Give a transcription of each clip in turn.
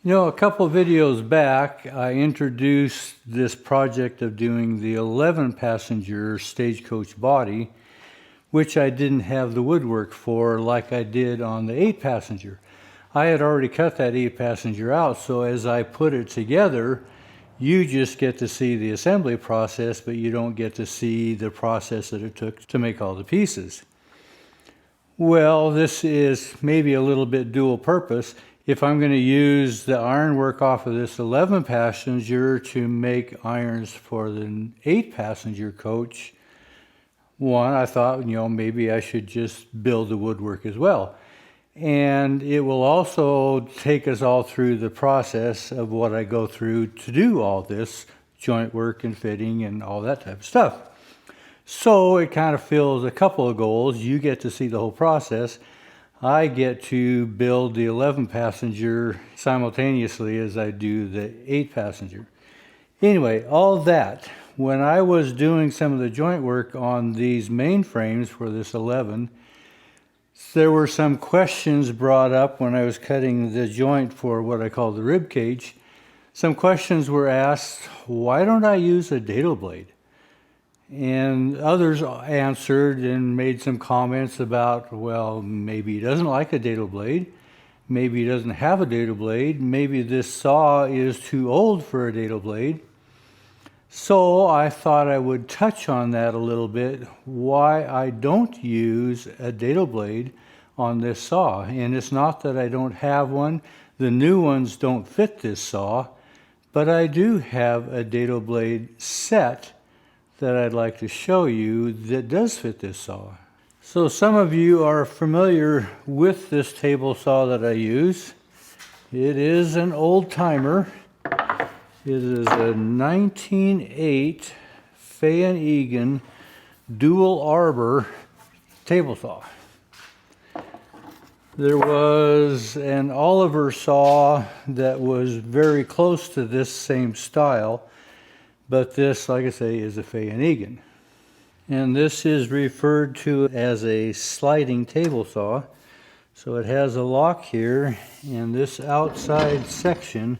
You know, a couple of videos back, I introduced this project of doing the 11-passenger Stagecoach body, which I didn't have the woodwork for like I did on the 8-passenger. I had already cut that 8-passenger out, so as I put it together, you just get to see the assembly process, but you don't get to see the process that it took to make all the pieces. Well, this is maybe a little bit dual purpose. If I'm going to use the ironwork off of this 11-passenger to make irons for the 8-passenger coach, I thought, maybe I should just build the woodwork as well. And it will also take us all through the process of what I go through to do all this joint work and fitting and all that type of stuff. So it kind of fills a couple of goals. You get to see the whole process. I get to build the 11-passenger simultaneously as I do the 8-passenger. Anyway, all that. When I was doing some of the joint work on these main frames for this 11, there were some questions brought up when I was cutting the joint for what I call the rib cage. Some questions were asked, why don't I use a dado blade? And others answered and made some comments about, well, maybe he doesn't like a dado blade. Maybe he doesn't have a dado blade. Maybe this saw is too old for a dado blade. So I thought I would touch on that a little bit, why I don't use a dado blade on this saw. And it's not that I don't have one. The new ones don't fit this saw, but I do have a dado blade set that I'd like to show you that does fit this saw. So some of you are familiar with this table saw that I use. It is an old timer. It is a 1908 Fay & Egan dual arbor table saw. There was an Oliver saw that was very close to this same style, but this, like I say, is a Fay & Egan. And this is referred to as a sliding table saw. So it has a lock here, and this outside section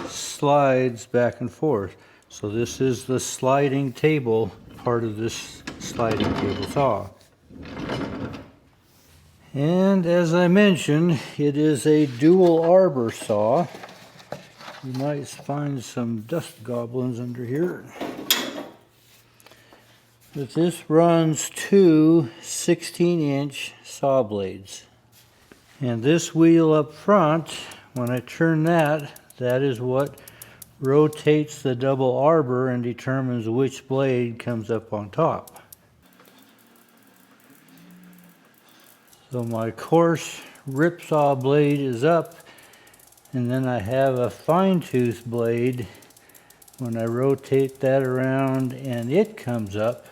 slides back and forth. So this is the sliding table part of this sliding table saw. And as I mentioned, it is a dual arbor saw. You might find some dust goblins under here. But this runs two 16-inch saw blades. And this wheel up front, when I turn that is what rotates the double arbor and determines which blade comes up on top. So my coarse rip saw blade is up, and then I have a fine tooth blade. When I rotate that around and it comes up,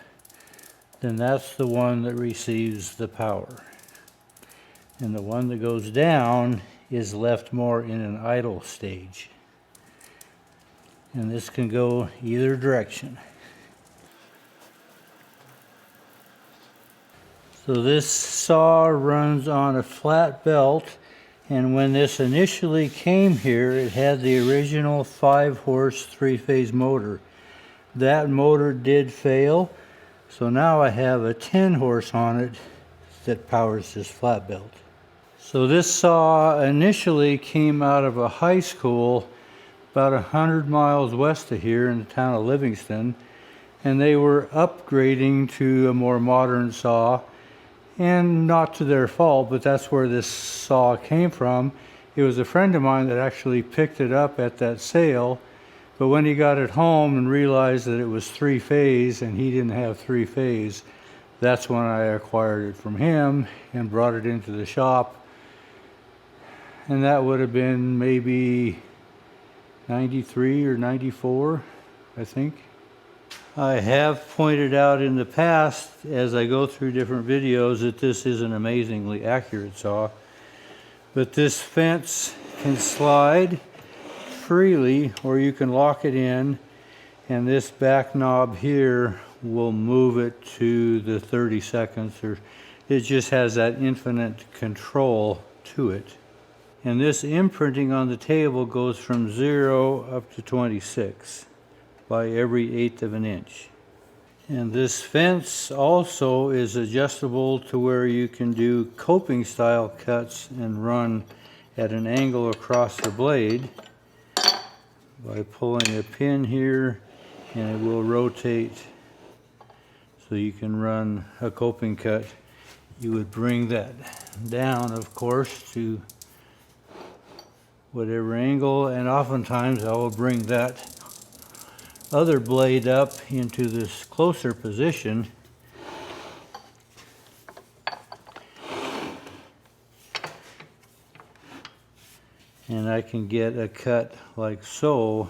then that's the one that receives the power. And the one that goes down is left more in an idle stage. And this can go either direction. So this saw runs on a flat belt, and when this initially came here, it had the original 5-horse 3-phase motor. That motor did fail, so now I have a 10-horse on it that powers this flat belt. So this saw initially came out of a high school about 100 miles west of here in the town of Livingston, and they were upgrading to a more modern saw. And not to their fault, but that's where this saw came from. It was a friend of mine that actually picked it up at that sale, but when he got it home and realized that it was 3-phase and he didn't have 3-phase, that's when I acquired it from him and brought it into the shop. And that would have been maybe 93 or 94, I think. I have pointed out in the past, as I go through different videos, that this is an amazingly accurate saw. But this fence can slide freely, or you can lock it in, and this back knob here will move it to the 30 seconds, or it just has that infinite control to it. And this imprinting on the table goes from 0 up to 26 by every 1/8 of an inch. And this fence also is adjustable to where you can do coping style cuts and run at an angle across the blade by pulling a pin here, and it will rotate so you can run a coping cut. You would bring that down, of course, to whatever angle, and oftentimes I will bring that other blade up into this closer position and I can get a cut like so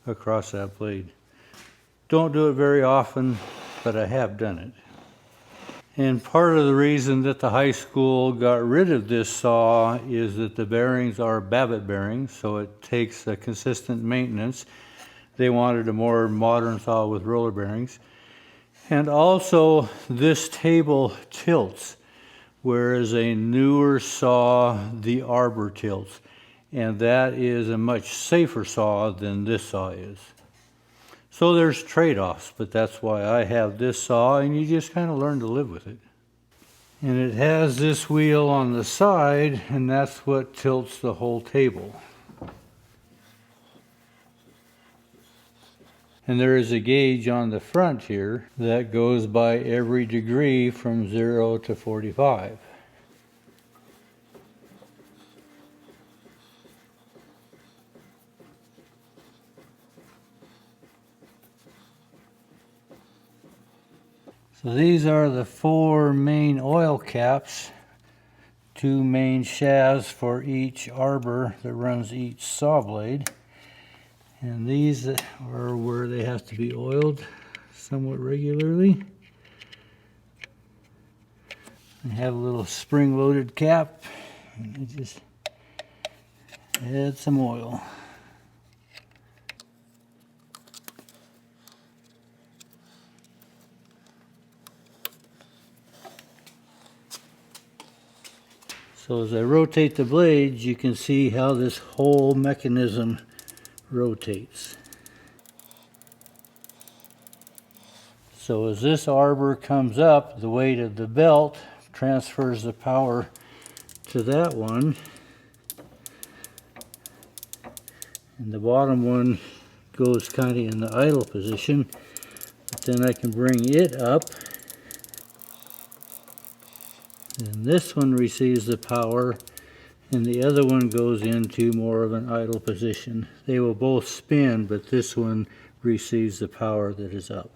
across that blade. Don't do it very often, but I have done it. And part of the reason that the high school got rid of this saw is that the bearings are Babbitt bearings, so it takes a consistent maintenance. They wanted a more modern saw with roller bearings. And also this table tilts, whereas a newer saw, the arbor tilts. And that is a much safer saw than this saw is. So there's trade-offs, but that's why I have this saw, and you just kind of learn to live with it. And it has this wheel on the side, and that's what tilts the whole table. And there is a gauge on the front here that goes by every degree from 0 to 45. So these are the 4 main oil caps, 2 main shafts for each arbor that runs each saw blade. And these are where they have to be oiled somewhat regularly. They have a little spring-loaded cap, and I just add some oil. So as I rotate the blades, you can see how this whole mechanism rotates. So as this arbor comes up, the weight of the belt transfers the power to that one, and the bottom one goes kind of in the idle position, but then I can bring it up, and this one receives the power, and the other one goes into more of an idle position. They will both spin, but this one receives the power that is up.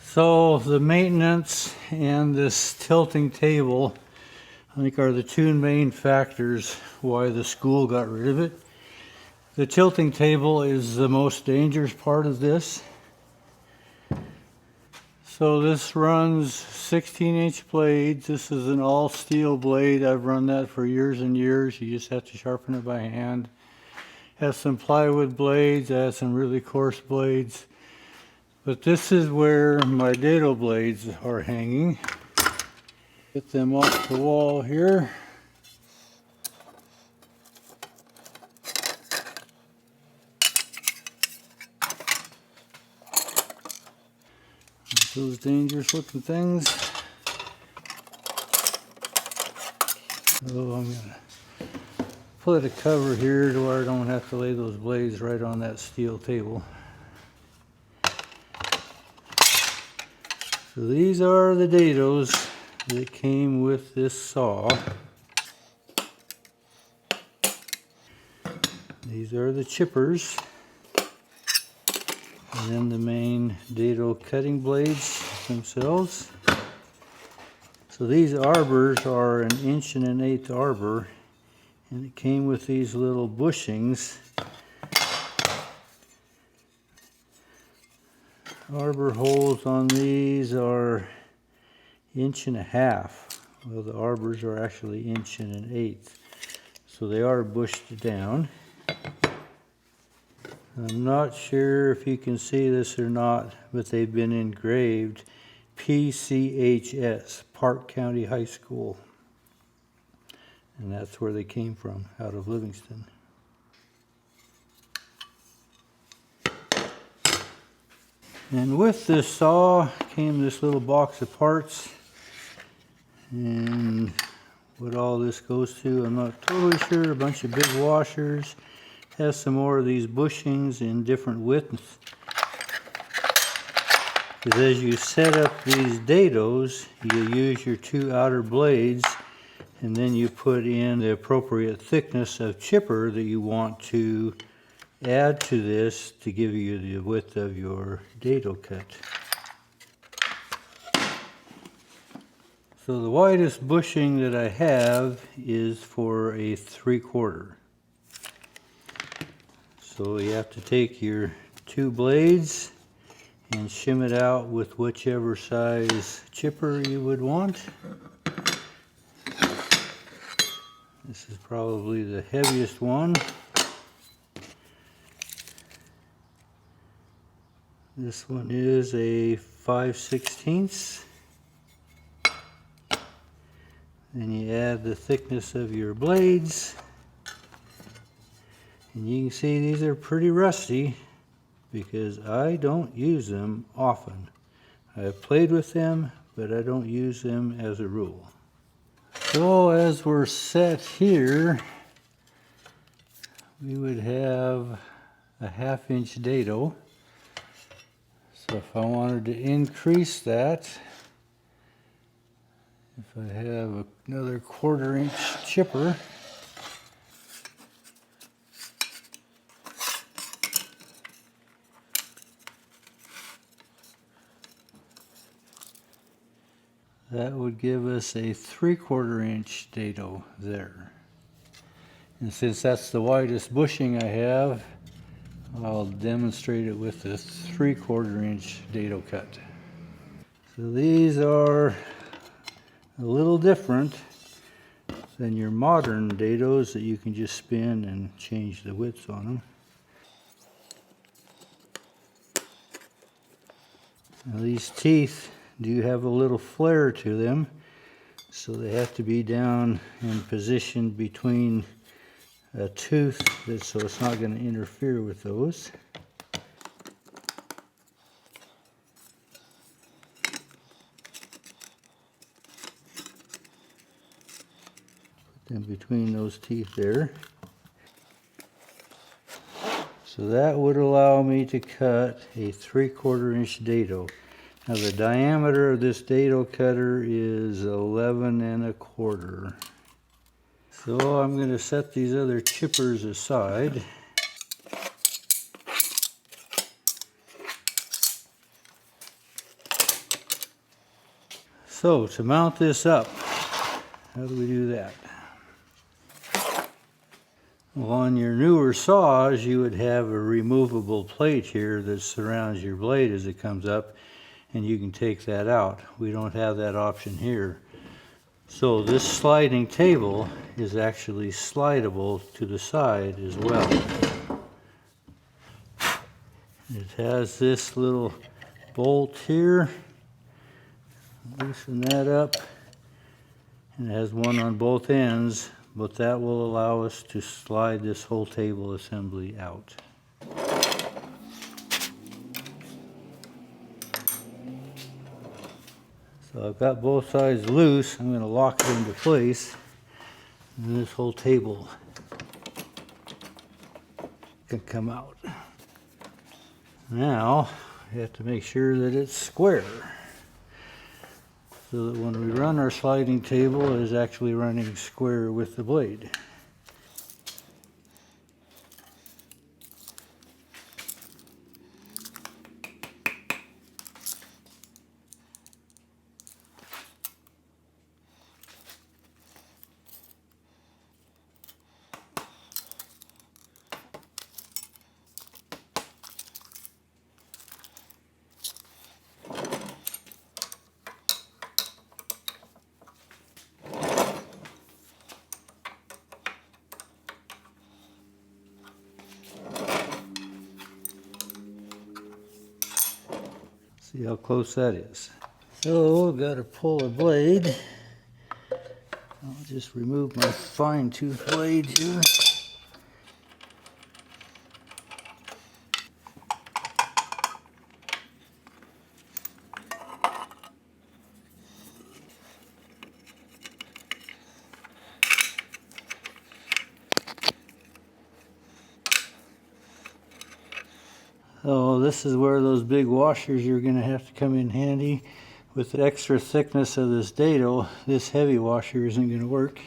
So the maintenance and this tilting table, I think, are the 2 main factors why the school got rid of it. The tilting table is the most dangerous part of this. So this runs 16-inch blades. This is an all steel blade. I've run that for years and years. You just have to sharpen it by hand. Has some plywood blades, has some really coarse blades. But this is where my dado blades are hanging. Get them off the wall here. Those dangerous looking things. So I'm gonna put a cover here to where I don't have to lay those blades right on that steel table. So these are the dados that came with this saw. These are the chippers. And then the main dado cutting blades themselves. So these arbors are an 1 1/8" arbor, and it came with these little bushings. Arbor holes on these are 1.5 inches. Well, the arbors are actually 1 1/8", so they are bushed down. I'm not sure if you can see this or not, but they've been engraved PCHS, Park County High School. And that's where they came from, out of Livingston. And with this saw came this little box of parts. And what all this goes to, I'm not totally sure. A bunch of big washers. Has some more of these bushings in different widths. Because as you set up these dados, you use your two outer blades, and then you put in the appropriate thickness of chipper that you want to add to this to give you the width of your dado cut. So the widest bushing that I have is for a 3/4. So you have to take your two blades and shim it out with whichever size chipper you would want. This is probably the heaviest one. This one is a 5/16. Then you add the thickness of your blades. And you can see these are pretty rusty because I don't use them often. I've played with them, but I don't use them as a rule. So as we're set here, we would have a 1/2 inch dado. So if I wanted to increase that, if I have another 1/4 inch chipper, that would give us a 3/4 inch dado there. And since that's the widest bushing I have, I'll demonstrate it with the 3/4 inch dado cut. So these are a little different than your modern dados that you can just spin and change the widths on them. Now these teeth do have a little flare to them, so they have to be down and positioned between a tooth so it's not going to interfere with those. Put them between those teeth there. So that would allow me to cut a 3/4 inch dado. Now the diameter of this dado cutter is 11 1/4. So I'm going to set these other chippers aside. So to mount this up, how do we do that? Well, on your newer saws, you would have a removable plate here that surrounds your blade as it comes up, and you can take that out. We don't have that option here. So this sliding table is actually slidable to the side as well. It has this little bolt here. Loosen that up. And it has one on both ends, but that will allow us to slide this whole table assembly out. So I've got both sides loose. I'm going to lock it into place, and this whole table can come out. Now we have to make sure that it's square, so that when we run our sliding table, it is actually running square with the blade. See how close that is. So we've got to pull a blade I'll just remove my fine tooth blade here. Oh, this is where those big washers are going to have to come in handy. With the extra thickness of this dado, this heavy washer isn't going to work.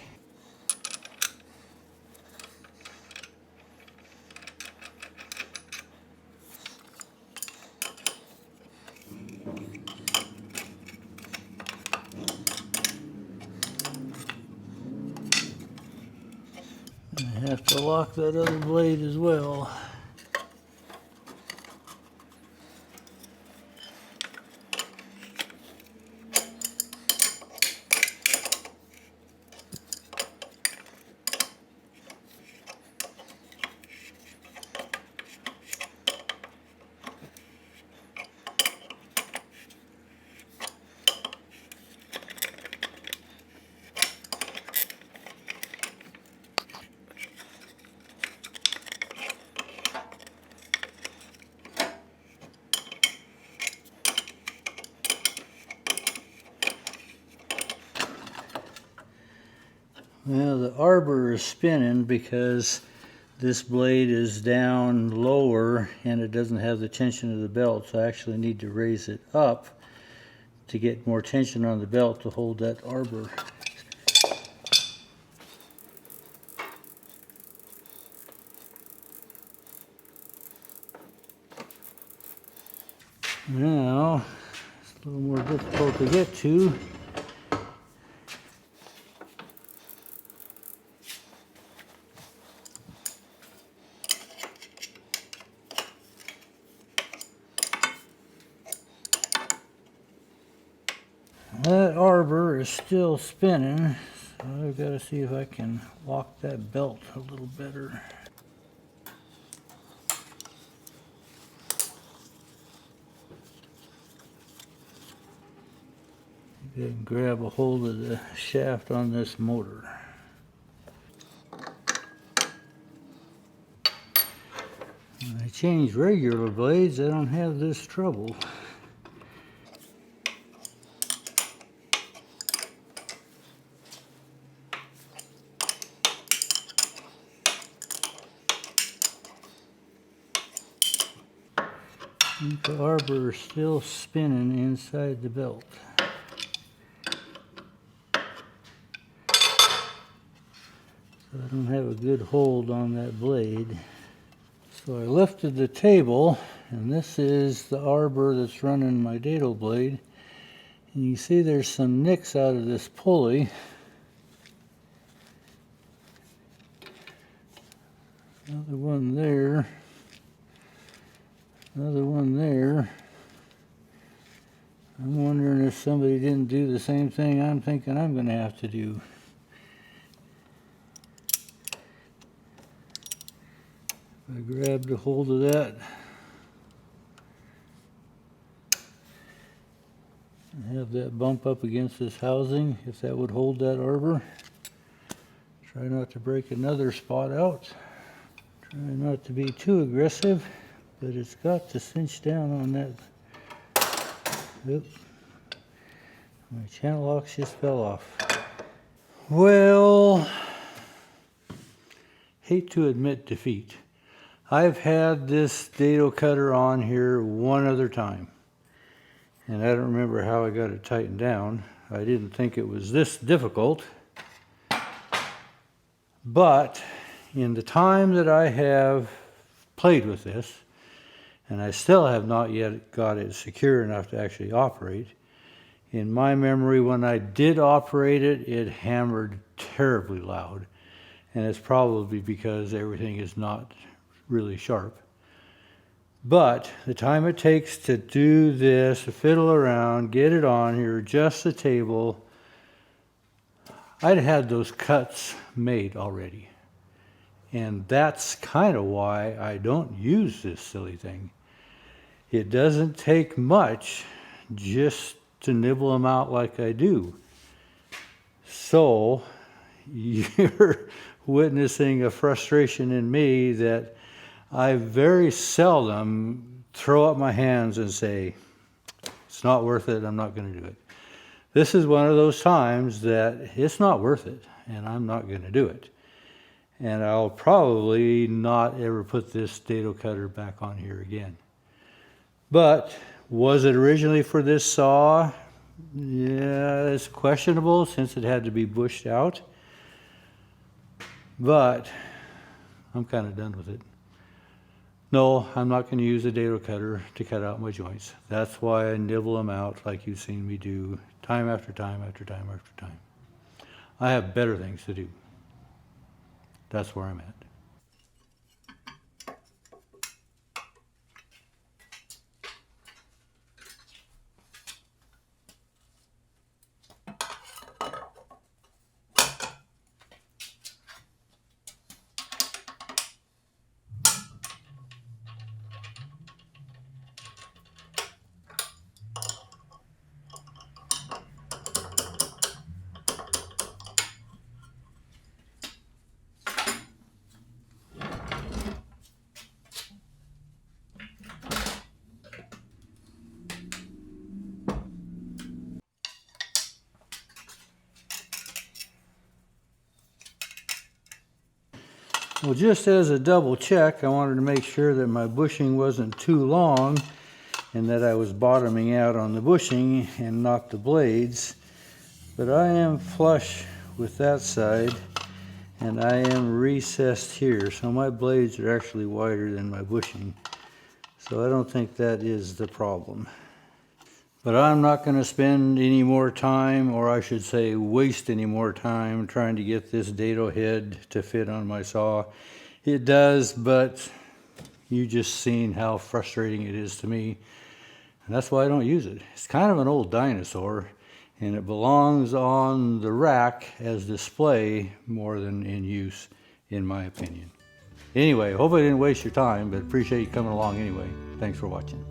I have to lock that other blade as well. Well, the arbor is spinning because this blade is down lower and it doesn't have the tension of the belt, so I actually need to raise it up to get more tension on the belt to hold that arbor. Now, it's a little more difficult to get to. That arbor is still spinning, so I've got to see if I can lock that belt a little better. Go ahead and grab a hold of the shaft on this motor. When I change regular blades, I don't have this trouble. The arbor is still spinning inside the belt. So I don't have a good hold on that blade. So I lifted the table, and this is the arbor that's running my dado blade. And you see there's some nicks out of this pulley. Another one there. Another one there. I'm wondering if somebody didn't do the same thing I'm thinking I'm going to have to do. I grabbed a hold of that and have that bump up against this housing, if that would hold that arbor. Try not to break another spot out. Try not to be too aggressive, but it's got to cinch down on that. Oop. My channel locks just fell off. Well, hate to admit defeat. I've had this dado cutter on here one other time, and I don't remember how I got it tightened down. I didn't think it was this difficult, but in the time that I have played with this, and I still have not yet got it secure enough to actually operate, in my memory when I did operate it, it hammered terribly loud, and it's probably because everything is not really sharp. But the time it takes to do this, to fiddle around, get it on here, adjust the table, I'd had those cuts made already. And that's kind of why I don't use this silly thing. It doesn't take much just to nibble them out like I do. So you're witnessing a frustration in me that I very seldom throw up my hands and say, it's not worth it, I'm not going to do it. This is one of those times that it's not worth it, and I'm not going to do it. And I'll probably not ever put this dado cutter back on here again. But was it originally for this saw? Yeah, it's questionable since it had to be bushed out. But I'm kind of done with it. No, I'm not going to use a dado cutter to cut out my joints. That's why I nibble them out like you've seen me do time after time after time after time. I have better things to do. That's where I'm at. Well, just as a double check, I wanted to make sure that my bushing wasn't too long and that I was bottoming out on the bushing and not the blades. But I am flush with that side and I am recessed here, so my blades are actually wider than my bushing. So I don't think that is the problem. But I'm not going to spend any more time, or I should say waste any more time, trying to get this dado head to fit on my saw. It does, but you just seen how frustrating it is to me. And that's why I don't use it. It's kind of an old dinosaur, and it belongs on the rack as display more than in use, in my opinion. Anyway, hope I didn't waste your time, but appreciate you coming along anyway. Thanks for watching.